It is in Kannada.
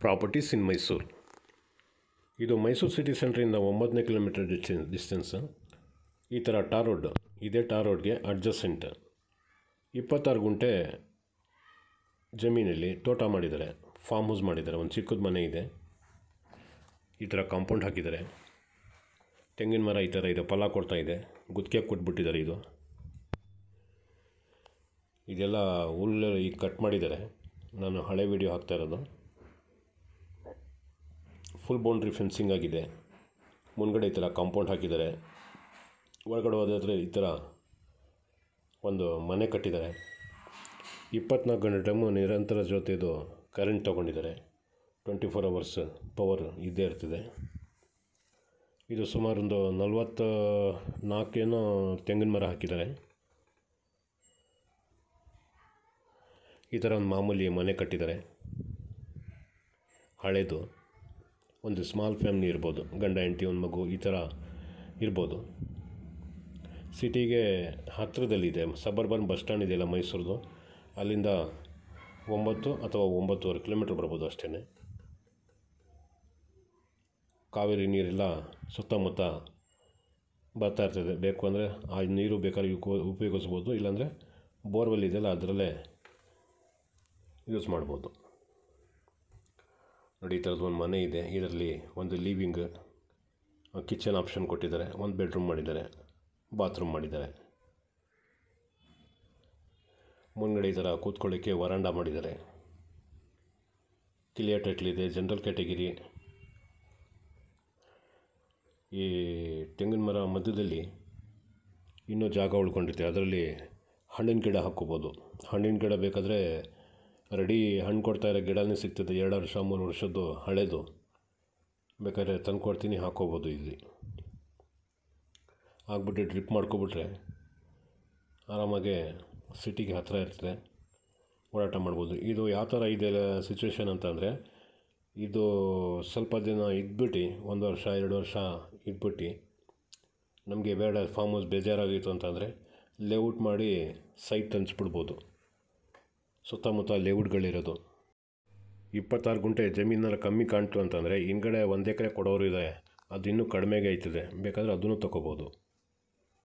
ಪ್ರಾಪರ್ಟೀಸ್ ಇನ್ ಮೈಸೂರು. ಇದು ಮೈಸೂರು ಸಿಟಿ ಸೆಂಟ್ರಿಂದ 9ನೇ ಕಿಲೋಮೀಟರ್ ಡಿಸ್ಟೆನ್ಸ್. ಈ ಥರ ಟಾರ್ ರೋಡ್, ಇದೇ ಟಾರ್ ರೋಡ್ಗೆ ಅಡ್ಜಸೆಂಟ್ 26 ಗುಂಟೆ ಜಮೀನಲ್ಲಿ ತೋಟ ಮಾಡಿದ್ದಾರೆ, ಫಾರ್ಮ್ ಹೌಸ್ ಮಾಡಿದ್ದಾರೆ, ಒಂದು ಚಿಕ್ಕದ ಮನೆ ಇದೆ, ಈ ಥರ ಕಾಂಪೌಂಡ್ ಹಾಕಿದ್ದಾರೆ, ತೆಂಗಿನ ಮರ ಈ ಥರ ಇದೆ, ಫಲ ಕೊಡ್ತಾ ಇದೆ, ಗುತ್ತಿಗೆ ಕೊಟ್ಬಿಟ್ಟಿದ್ದಾರೆ. ಇದೆಲ್ಲ ಹುಲ್ಲು ಈಗ ಕಟ್ ಮಾಡಿದ್ದಾರೆ. ನಾನು ಹಳೆ ವಿಡಿಯೋ ಹಾಕ್ತಾ ಇರೋದು. ಫುಲ್ ಬೌಂಡ್ರಿ ಫೆನ್ಸಿಂಗ್ ಆಗಿದೆ. ಮುಂದ್ಗಡೆ ಈ ಥರ ಕಾಂಪೌಂಡ್ ಹಾಕಿದ್ದಾರೆ. ಒಳಗಡೆ ಹೋದಾದರೆ ಈ ಥರ ಒಂದು ಮನೆ ಕಟ್ಟಿದ್ದಾರೆ. 24 ಗಂಟೆ ಟೈಮು ನಿರಂತರ ಜೊತೆದು ಕರೆಂಟ್ ತೊಗೊಂಡಿದ್ದಾರೆ. 24 ಅವರ್ಸ್ ಪವರ್ ಇದ್ದೇ ಇರ್ತದೆ. ಇದು ಸುಮಾರೊಂದು 44 ಏನೋ ತೆಂಗಿನ ಮರ ಹಾಕಿದ್ದಾರೆ. ಈ ಥರ ಒಂದು ಮಾಮೂಲಿ ಮನೆ ಕಟ್ಟಿದ್ದಾರೆ, ಹಳೇದು. ಒಂದು ಸ್ಮಾಲ್ ಫ್ಯಾಮಿಲಿ ಇರ್ಬೋದು, ಗಂಡ ಹೆಂಡತಿ ಒಂದು ಮಗು ಈ ಥರ ಇರ್ಬೋದು. ಸಿಟಿಗೆ ಹತ್ತಿರದಲ್ಲಿದೆ. ಸಬರ್ಬನ್ ಬಸ್ ಸ್ಟ್ಯಾಂಡ್ ಇದೆಯಲ್ಲ ಮೈಸೂರದು, ಅಲ್ಲಿಂದ 9 ಅಥವಾ 9.25 ಕಿಲೋಮೀಟ್ರ್ ಬರ್ಬೋದು ಅಷ್ಟೇ. ಕಾವೇರಿ ನೀರೆಲ್ಲ ಸುತ್ತಮುತ್ತ ಬರ್ತಾ ಇರ್ತದೆ. ಬೇಕು ಅಂದರೆ ಆ ನೀರು ಬೇಕಾದ್ರೆ ಉಪಯೋಗಿಸ್ಬೋದು, ಇಲ್ಲಾಂದರೆ ಬೋರ್ವೆಲ್ ಇದೆಯಲ್ಲ ಅದರಲ್ಲೇ ಯೂಸ್ ಮಾಡ್ಬೋದು. ನೋಡಿ, ಈ ಥರದ್ದು ಒಂದು ಮನೆ ಇದೆ. ಇದರಲ್ಲಿ ಒಂದು ಲಿವಿಂಗ್, ಕಿಚನ್ ಆಪ್ಷನ್ ಕೊಟ್ಟಿದ್ದಾರೆ, ಒಂದು ಬೆಡ್ರೂಮ್ ಮಾಡಿದ್ದಾರೆ, ಬಾತ್ರೂಮ್ ಮಾಡಿದ್ದಾರೆ. ಮುಂದ್ಗಡೆ ಈ ಥರ ಕೂತ್ಕೊಳ್ಳೋಕ್ಕೆ ವರಾಂಡ ಮಾಡಿದ್ದಾರೆ. ಕ್ಲಿಯರ್ ಟೈಟ್ಲ್ ಇದೆ, ಜನರಲ್ ಕ್ಯಾಟಗಿರಿ. ಈ ತೆಂಗಿನ ಮರ ಮಧ್ಯದಲ್ಲಿ ಇನ್ನೂ ಜಾಗ ಉಳ್ಕೊಂಡಿರುತ್ತೆ, ಅದರಲ್ಲಿ ಹಣ್ಣಿನ ಗಿಡ ಹಾಕ್ಕೋಬೋದು. ಹಣ್ಣಿನ ಗಿಡ ಬೇಕಾದರೆ ರೆಡಿ ಹಣ್ಣು ಕೊಡ್ತಾಯಿರೋ ಗಿಡನೇ ಸಿಗ್ತದೆ, 2 ವರ್ಷ 3 ವರ್ಷದ್ದು ಹಳೇದು. ಬೇಕಾದ್ರೆ ತಂದು ಕೊಡ್ತೀನಿ, ಹಾಕ್ಕೋಬೋದು. ಇಲ್ಲಿ ಹಾಕ್ಬಿಟ್ಟು ಡ್ರಿಪ್ ಮಾಡ್ಕೊಬಿಟ್ರೆ ಆರಾಮಾಗೆ ಸಿಟಿಗೆ ಹತ್ತಿರ ಇರ್ತದೆ, ಓಡಾಟ ಮಾಡ್ಬೋದು. ಇದು ಯಾವ ಥರ ಇದೆ ಸಿಚುವೇಶನ್ ಅಂತಂದರೆ, ಇದು ಸ್ವಲ್ಪ ದಿನ ಇದ್ಬಿಟ್ಟು 1 ವರ್ಷ 2 ವರ್ಷ ಇದ್ಬಿಟ್ಟು ನಮಗೆ ಬೇಡ, ಫಾರ್ಮ್ ಹೌಸ್ ಬೇಜಾರಾಗಿತ್ತು ಅಂತಂದರೆ ಲೇಔಟ್ ಮಾಡಿ ಸೈಟ್ ಹಂಚ್ಬಿಡ್ಬೋದು. ಸುತ್ತಮುತ್ತ ಲೇಔಟ್ಗಳಿರೋದು. 26 ಗುಂಟೆ ಜಮೀನಲ್ಲಿ ಕಮ್ಮಿ ಕಾಣ್ತು ಅಂತಂದರೆ ಹಿಂದ್ಗಡೆ 1 ಎಕರೆ ಕೊಡೋರು ಇದೆ, ಅದು ಇನ್ನೂ ಕಡಿಮೆಗೆ ಆಯ್ತದೆ. ಬೇಕಾದರೆ ಅದನ್ನು ತೊಗೋಬೋದು.